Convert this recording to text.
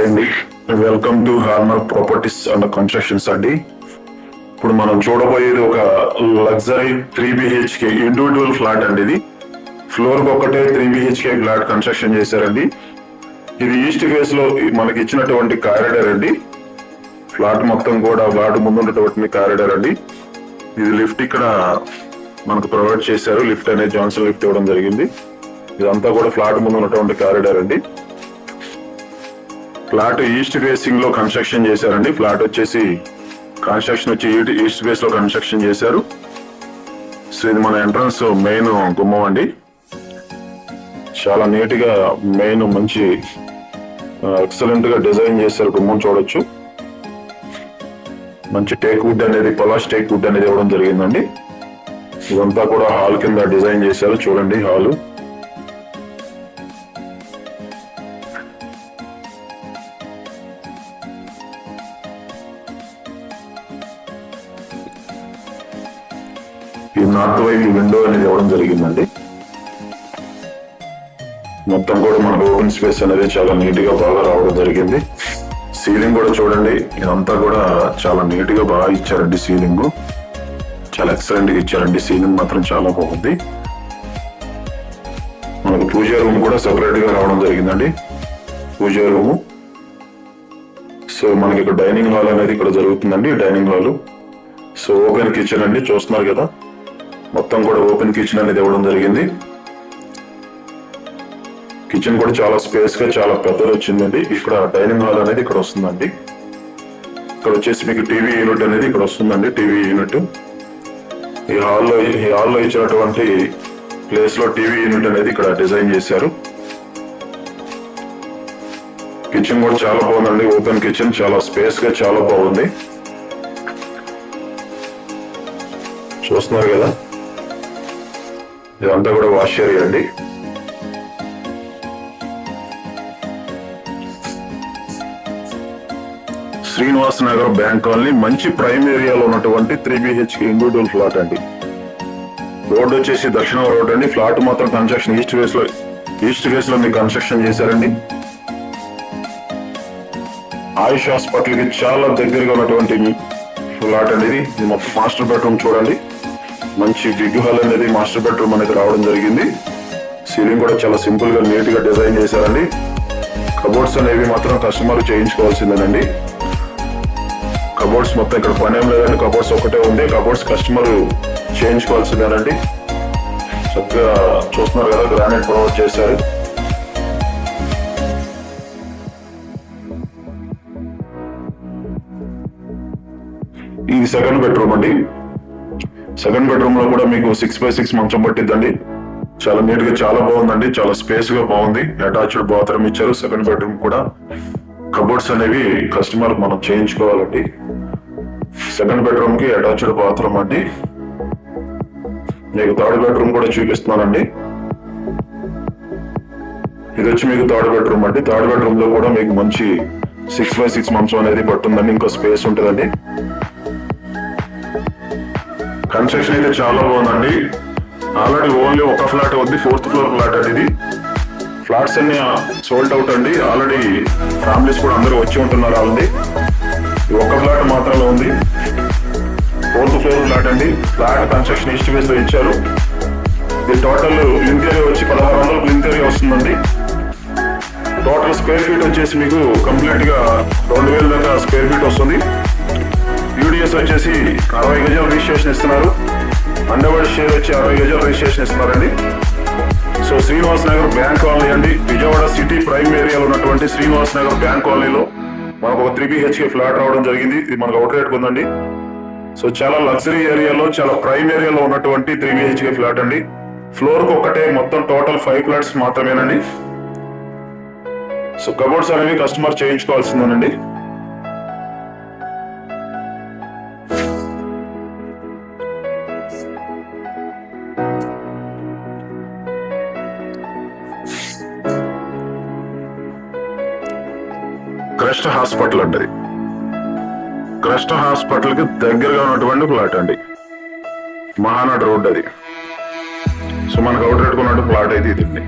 అండి, welcome to hallmark properties and constructions అండి. ఇప్పుడు మనం చూడబోయేది ఒక లగ్జరీ 3 BHK ఇండివిజువల్ ఫ్లాట్ అండి. ఇది ఫ్లోర్ కి ఒకటే 3 BHK ఫ్లాట్ కన్స్ట్రక్షన్ చేశారండి. ఇది ఈస్ట్ ఫేస్ లో మనకి ఇచ్చినటువంటి కారిడార్ అండి. ఫ్లాట్ మొత్తం కూడా ఫ్లాట్ ముందు ఉన్నటువంటి కారిడార్ అండి. ఇది లిఫ్ట్ ఇక్కడ మనకు ప్రొవైడ్ చేశారు. లిఫ్ట్ అనేది జాన్సన్ లిఫ్ట్ ఇవ్వడం జరిగింది. ఇదంతా కూడా ఫ్లాట్ ముందు ఉన్నటువంటి కారిడార్ అండి. ఫ్లాట్ ఈస్ట్ ఫేసింగ్ లో కన్స్ట్రక్షన్ చేశారండి. ఫ్లాట్ వచ్చేసి కన్స్ట్రక్షన్ వచ్చి ఈస్ట్ ఫేస్ లో కన్స్ట్రక్షన్ చేశారు. సో ఇది మన ఎంట్రన్స్ మెయిన్ గుమ్మం అండి. చాలా నీట్ గా మెయిన్ మంచి ఎక్సలెంట్ గా డిజైన్ చేశారు. గుమ్మం చూడొచ్చు. మంచి టేక్ వుడ్ అనేది పలాష్ టేక్ వుడ్ అనేది ఇవ్వడం జరిగిందండి. ఇదంతా కూడా హాల్ కింద డిజైన్ చేశారు. చూడండి హాల్. ఈ నార్త్ వైపు విండో అనేది ఇవ్వడం జరిగిందండి. మొత్తం కూడా మనకు ఓపెన్ స్పేస్ అనేది చాలా నీట్ గా బాగా రావడం జరిగింది. సీలింగ్ కూడా చూడండి. ఇదంతా కూడా చాలా నీట్ గా బాగా ఇచ్చారండి. సీలింగ్ చాలా ఎక్సలెంట్ గా ఇచ్చారండి. సీలింగ్ మాత్రం చాలా బాగుంది. మనకు పూజా రూమ్ కూడా సెపరేట్ గా రావడం జరిగిందండి. పూజా రూమ్. సో మనకి ఇక్కడ డైనింగ్ హాల్ అనేది ఇక్కడ జరుగుతుందండి. Dining hall. So open kitchen అండి. చూస్తున్నారు కదా, మొత్తం కూడా ఓపెన్ కిచెన్ అనేది ఇవ్వడం జరిగింది. కిచెన్ కూడా చాలా స్పేస్ గా చాలా పెద్దది వచ్చిందండి. ఇక్కడ డైనింగ్ హాల్ అనేది ఇక్కడ వస్తుందండి. ఇక్కడ వచ్చేసి మీకు టీవీ యూనిట్ అనేది ఇక్కడ వస్తుందండి. టీవీ యూనిట్ ఈ హాల్లో ఇచ్చినటువంటి ప్లేస్ లో టీవీ యూనిట్ అనేది ఇక్కడ డిజైన్ చేశారు. కిచెన్ కూడా చాలా బాగుందండి. ఓపెన్ కిచెన్ చాలా స్పేస్ గా చాలా బాగుంది. చూస్తున్నారు కదా, ఇదంతా కూడా వాష్ ఏరియా అండి. శ్రీనివాస్ నగర్ బ్యాంక్ కాలనీ మంచి ప్రైమ్ ఏరియాలో ఉన్నటువంటి 3 BHK ఇండివిజువల్ ఫ్లాట్ అండి. రోడ్ వచ్చేసి దక్షిణ రోడ్ అండి. ఫ్లాట్ మాత్రం కన్స్ట్రక్షన్ ఈస్ట్ ఫేస్ లో మీకు కన్స్ట్రక్షన్ చేశారండి. ఆయుష్ హాస్పిటల్ కి చాలా దగ్గరగా ఉన్నటువంటి ఫ్లాట్ అండి. ఇది మొత్తం మాస్టర్ బెడ్రూమ్ చూడండి. మంచి బిగ్ హాల్ అనేది మాస్టర్ బెడ్రూమ్ అనేది రావడం జరిగింది. సీలింగ్ కూడా చాలా సింపుల్ గా నీట్ గా డిజైన్ చేశారండి. కబోర్డ్స్ అనేవి మాత్రం కస్టమర్ చేయించుకోవాల్సిందేనండి. కబోర్డ్స్ మొత్తం ఇక్కడ పని ఏం లేదండి. కబోర్డ్స్ ఒకటే ఉంది. కబోర్డ్స్ కస్టమర్ చేయించుకోవాల్సిందేనండి. చక్కగా చూస్తున్నారు కదా, గ్రానైట్ ప్రొవైడ్ చేశారు. ఇది సెకండ్ బెడ్రూమ్ అండి. సెకండ్ బెడ్రూమ్ లో కూడా మీకు 6x6 మంచం పట్టిద్దండి. చాలా నీట్ గా చాలా బాగుందండి. చాలా స్పేస్ గా బాగుంది. అటాచ్డ్ బాత్రూమ్ ఇచ్చారు. సెకండ్ బెడ్రూమ్ కూడా కబోర్డ్స్ అనేవి కస్టమర్ మనం చేయించుకోవాలండి. సెకండ్ బెడ్రూమ్ కి అటాచ్డ్ బాత్రూమ్ అండి. మీకు థర్డ్ బెడ్రూమ్ కూడా చూపిస్తున్నానండి. ఇది వచ్చి మీకు థర్డ్ బెడ్రూమ్ అండి. థర్డ్ బెడ్రూమ్ లో కూడా మీకు మంచి 6x6 మంచం అనేది పట్టుందండి. ఇంకో స్పేస్ ఉంటుందండి. కన్స్ట్రక్షన్ అయితే చాలా బాగుందండి. ఆల్రెడీ ఓన్లీ ఒక ఫ్లాట్ ఉంది. 4th ఫ్లోర్ ఫ్లాట్ అండి. ఇది ఫ్లాట్స్ అన్ని సోల్డ్ అవుట్ అండి. ఆల్రెడీ ఫ్యామిలీస్ కూడా అందరూ వచ్చి ఉంటున్నారు. ఆల్రెడీ ఒక ఫ్లాట్ మాత్రమే ఉంది. 4th ఫ్లోర్ ఫ్లాట్ అండి. ఫ్లాట్ కన్స్ట్రక్షన్ ఈస్ట్ ఫేస్ లో ఇచ్చారు. ఇది టోటల్ లింత్ ఏరియా వచ్చి 1600 లింత్ ఏరియా వస్తుందండి. టోటల్ స్క్వేర్ ఫీట్ వచ్చేసి మీకు కంప్లీట్ గా 2000 దాకా స్క్వేర్ ఫీట్ వస్తుంది. యూడిఎస్ వచ్చేసి 60 గజాలు రిజిస్ట్రేషన్ ఇస్తున్నారు. అండర్వర్డ్ షేర్ వచ్చి 60 గజాలు రిజిస్ట్రేషన్ ఇస్తున్నారండి. So Srinivas Nagar bank colony అండి. విజయవాడ సిటీ ప్రైమ్ ఏరియాలో ఉన్నటువంటి శ్రీనివాస్ నగర్ బ్యాంక్ కాలనీలో మనకు ఒక 3 BHK ఫ్లాట్ రావడం జరిగింది. ఇది మనకు అవుట్ రేట్ ఉందండి. సో చాలా లగ్జరీ ఏరియాలో చాలా ప్రైమ్ ఏరియాలో ఉన్నటువంటి 3 BHK ఫ్లాట్ అండి. ఫ్లోర్ కు ఒకటే, మొత్తం టోటల్ 5 ఫ్లాట్స్ మాత్రమేనండి. సో కబోర్డ్స్ అనేవి కస్టమర్ చేయించుకోవాల్సిందేనండి. క్రెస్ట్ హాస్పిటల్ అండి. క్రెస్ట్ హాస్పిటల్ కి దగ్గరగా ఉన్నటువంటి ఫ్లాట్ అండి. మహానాడు రోడ్ అది. సో మనకు అవుట్ రేట్ కొన్నట్టు ప్లాట్ అయితే ఇదండి.